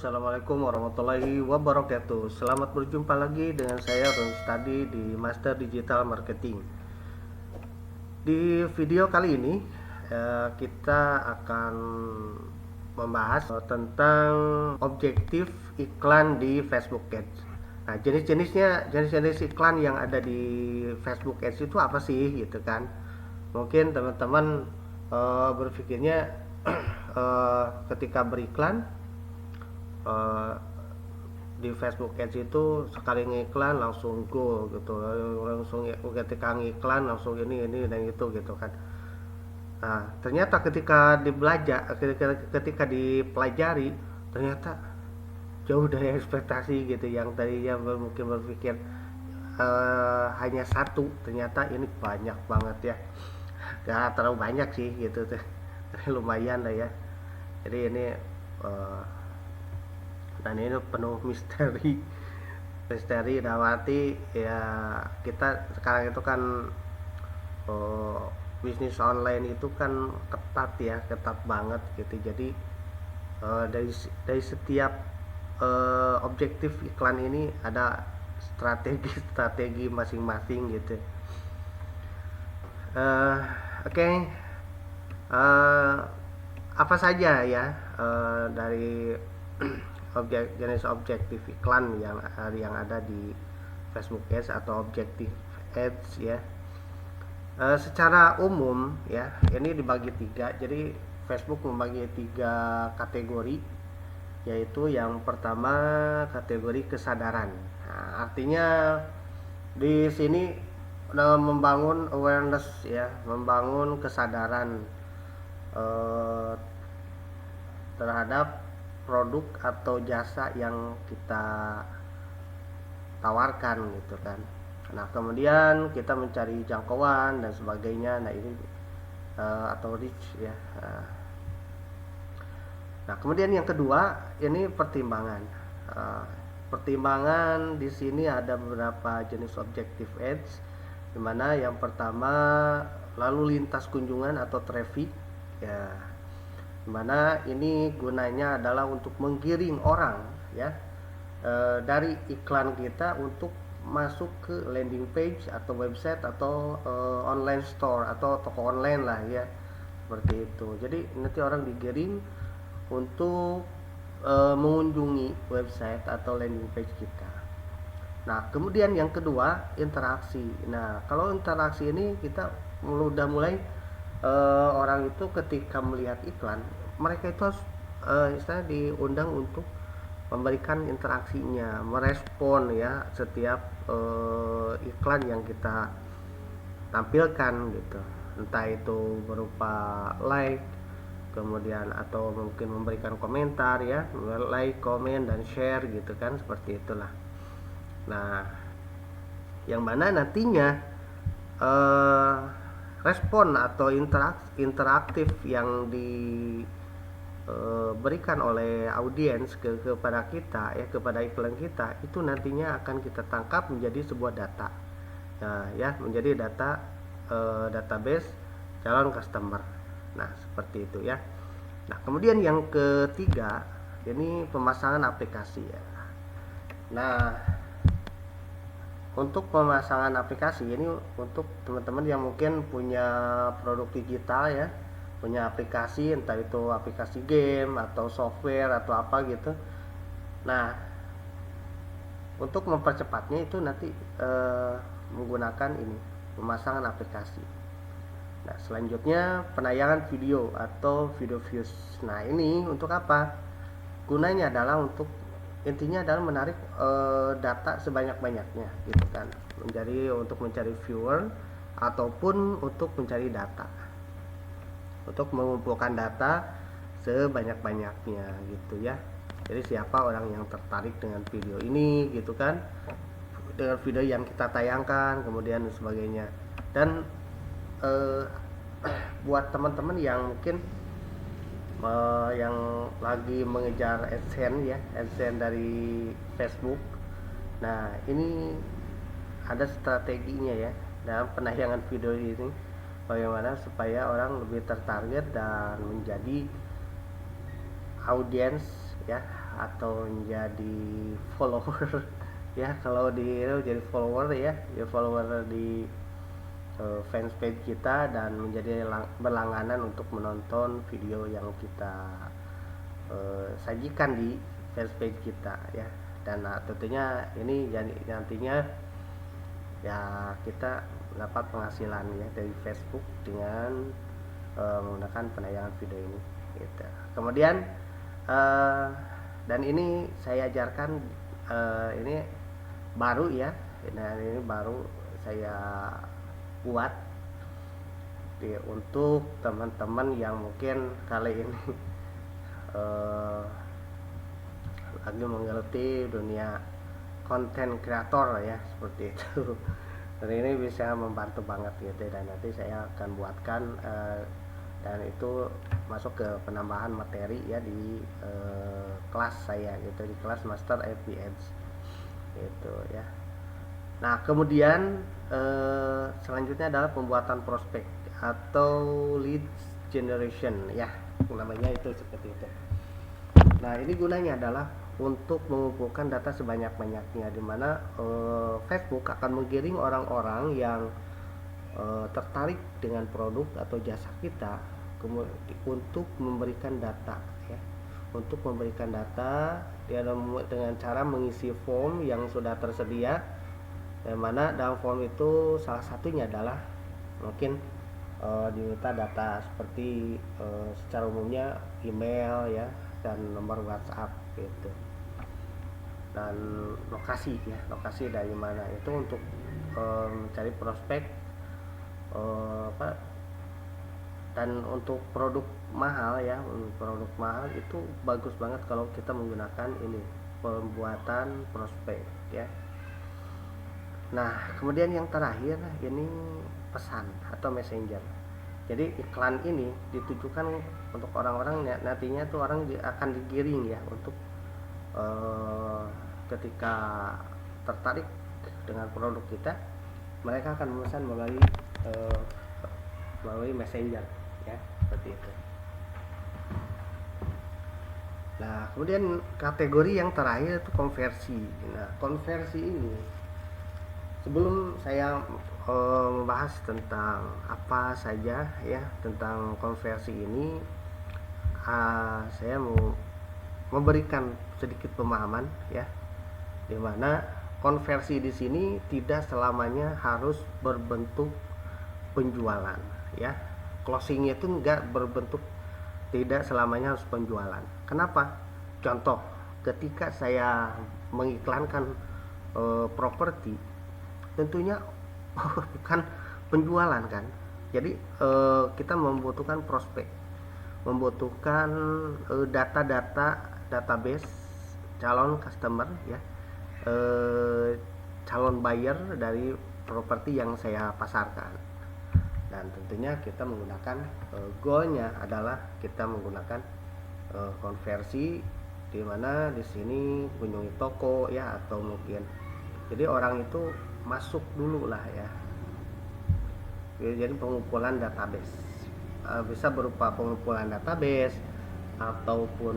Assalamualaikum warahmatullahi wabarakatuh. Selamat berjumpa lagi dengan saya Ron Study di Master Digital Marketing. Di video kali ini kita akan membahas tentang objektif iklan di Facebook Ads. Nah, jenis-jenis iklan yang ada di Facebook Ads itu apa sih, gitu kan? Mungkin teman-teman berpikirnya ketika beriklan di Facebook Ads itu sekali ngiklan langsung go gitu, langsung ketika ngiklan langsung ini dan itu gitu kan. Nah, ternyata ketika dipelajari ternyata jauh dari ekspektasi gitu. Yang tadinya mungkin berpikir hanya satu, ternyata ini banyak banget ya. Gak terlalu banyak sih gitu tuh. Lumayan lah ya. Jadi ini dan ini penuh misteri Dawati ya. Kita sekarang itu kan bisnis online itu kan ketat banget gitu. Jadi dari setiap objektif iklan ini ada strategi masing-masing gitu. Oke. Apa saja ya dari jenis objektif iklan yang ada di Facebook Ads atau objektif ads ya. Secara umum ya, ini dibagi tiga. Jadi Facebook membagi tiga kategori, yaitu yang pertama kategori kesadaran. Nah, artinya di sini membangun awareness ya, membangun kesadaran terhadap produk atau jasa yang kita tawarkan gitu kan. Nah, kemudian kita mencari jangkauan dan sebagainya. Nah, ini atau reach ya. Nah, kemudian yang kedua ini pertimbangan. Pertimbangan di sini ada beberapa jenis objektif ads, dimana yang pertama lalu lintas kunjungan atau traffic ya, dimana ini gunanya adalah untuk menggiring orang ya dari iklan kita untuk masuk ke landing page atau website atau online store atau toko online lah ya, seperti itu. Jadi nanti orang digiring untuk mengunjungi website atau landing page kita. Nah, kemudian yang kedua interaksi. Nah, kalau interaksi ini kita udah mulai orang itu ketika melihat iklan, mereka itu harus istilahnya diundang untuk memberikan interaksinya, merespon ya setiap iklan yang kita tampilkan gitu. Entah itu berupa like, kemudian atau mungkin memberikan komentar ya, like, komen dan share gitu kan, seperti itulah. Nah, yang mana nantinya respon atau interaktif yang diberikan oleh audiens kepada kita ya, kepada iklan kita itu nantinya akan kita tangkap menjadi sebuah data ya, menjadi database calon customer. Nah, seperti itu ya. Nah, kemudian yang ketiga ini pemasangan aplikasi ya. Nah, untuk pemasangan aplikasi ini untuk teman-teman yang mungkin punya produk digital ya, punya aplikasi, entah itu aplikasi game atau software atau apa gitu. Nah, untuk mempercepatnya itu nanti menggunakan ini pemasangan aplikasi. Nah, selanjutnya penayangan video atau video views. Nah, ini untuk apa? Gunanya adalah intinya adalah menarik data sebanyak-banyaknya gitu kan, untuk mencari viewer ataupun untuk mencari data, untuk mengumpulkan data sebanyak-banyaknya gitu ya. Jadi siapa orang yang tertarik dengan video ini gitu kan, dengan video yang kita tayangkan kemudian dan sebagainya. Dan buat teman-teman yang mungkin yang lagi mengejar AdSense dari Facebook. Nah, ini ada strateginya ya dalam penayangan video ini, bagaimana supaya orang lebih tertarget dan menjadi audiens ya, atau menjadi follower ya. Kalau jadi follower ya, follower di fanspage kita dan menjadi berlangganan untuk menonton video yang kita sajikan di fanspage kita ya. Dan tentunya ini jadi nantinya ya kita dapat penghasilan ya dari Facebook dengan menggunakan penayangan video ini gitu. Kemudian dan ini saya ajarkan ini baru ya. Nah, ini baru saya buat untuk teman-teman yang mungkin kali ini lagi menggeluti dunia konten kreator ya, seperti itu. Dan ini bisa membantu banget gitu, dan nanti saya akan buatkan dan itu masuk ke penambahan materi ya di kelas saya gitu, di kelas Master FB Ads gitu ya. Nah, kemudian selanjutnya adalah pembuatan prospek atau lead generation ya, namanya itu seperti itu. Nah, ini gunanya adalah untuk mengumpulkan data sebanyak-banyaknya, di mana Facebook akan menggiring orang-orang yang tertarik dengan produk atau jasa kita untuk memberikan data ya, untuk memberikan data dengan cara mengisi form yang sudah tersedia, yang mana dalam form itu salah satunya adalah mungkin diminta data seperti secara umumnya email ya, dan nomor WhatsApp gitu, dan lokasi ya, lokasi dari mana itu untuk mencari prospek dan untuk produk mahal ya. Produk mahal itu bagus banget kalau kita menggunakan ini pembuatan prospek ya. Nah, kemudian yang terakhir ini pesan atau messenger. Jadi iklan ini ditujukan untuk orang-orang nantinya tuh orang akan digiring ya untuk ketika tertarik dengan produk kita, mereka akan memesan melalui messenger ya, seperti itu. Nah, kemudian kategori yang terakhir itu konversi. Nah, konversi ini sebelum saya membahas tentang apa saja ya tentang konversi ini, saya mau memberikan sedikit pemahaman ya, dimana konversi di sini tidak selamanya harus berbentuk penjualan ya. Closingnya itu enggak berbentuk, tidak selamanya harus penjualan. Kenapa? Contoh, ketika saya mengiklankan properti, tentunya bukan penjualan kan. Jadi kita membutuhkan prospek, membutuhkan database calon customer ya, calon buyer dari properti yang saya pasarkan. Dan tentunya kita menggunakan goalnya adalah kita menggunakan konversi, di mana di sini kunjungi toko ya, atau mungkin jadi orang itu masuk dulu lah ya. Jadi pengumpulan database bisa berupa pengumpulan database, ataupun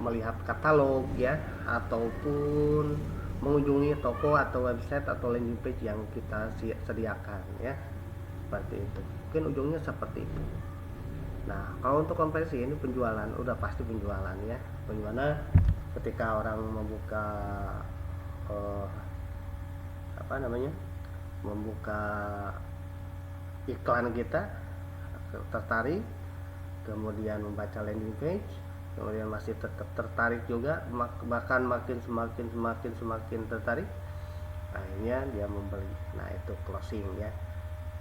melihat katalog ya, ataupun mengunjungi toko atau website atau landing page yang kita sediakan ya, seperti itu. Mungkin ujungnya seperti itu. Nah, kalau untuk konversi ini penjualan, udah pasti penjualan ya. Bagaimana ketika orang membuka membuka iklan kita, tertarik, kemudian membaca landing page, kemudian masih tetap tertarik juga, bahkan semakin tertarik, akhirnya dia membeli. Nah, itu closing ya.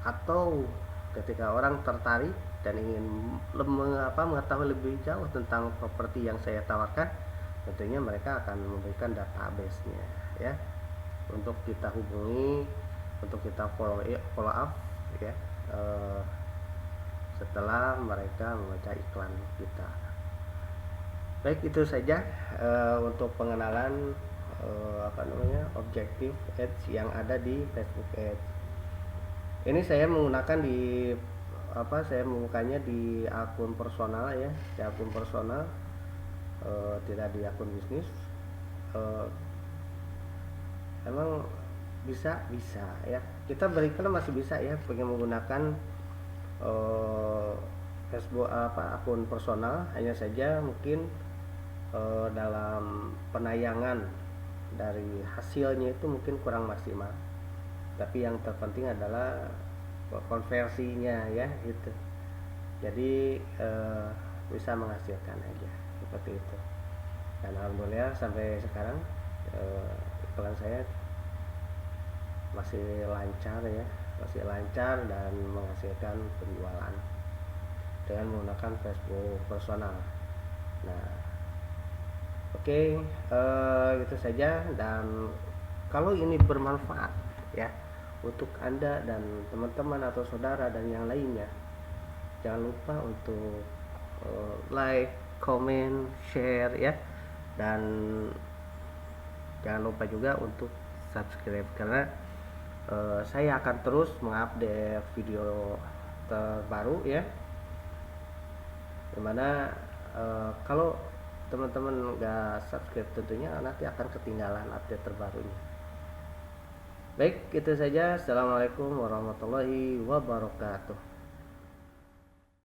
Atau ketika orang tertarik dan ingin mengetahui lebih jauh tentang properti yang saya tawarkan, tentunya mereka akan memberikan database-nya ya, untuk kita hubungi, untuk kita follow up ya, setelah mereka membaca iklan kita. Baik, itu saja untuk pengenalan objektif ads yang ada di Facebook Ads. Ini saya menggunakan saya membukanya di akun personal ya, di akun personal. tidak di akun bisnis. eh, Emang bisa ya, kita berikan masih bisa ya, pengen menggunakan eh, Facebook akun personal, hanya saja mungkin dalam penayangan dari hasilnya itu mungkin kurang maksimal, tapi yang terpenting adalah konversinya ya gitu. Jadi bisa menghasilkan aja seperti itu. Dan alhamdulillah sampai sekarang iklan saya masih lancar ya, masih lancar dan menghasilkan penjualan dengan menggunakan Facebook personal. Nah, oke, itu saja. Dan kalau ini bermanfaat ya untuk Anda dan teman-teman atau saudara dan yang lainnya, jangan lupa untuk like, comment, share ya. Dan jangan lupa juga untuk subscribe, karena saya akan terus mengupdate video terbaru ya, dimana kalau teman-teman nggak subscribe tentunya nanti akan ketinggalan update terbarunya. Baik, itu saja. Assalamualaikum warahmatullahi wabarakatuh.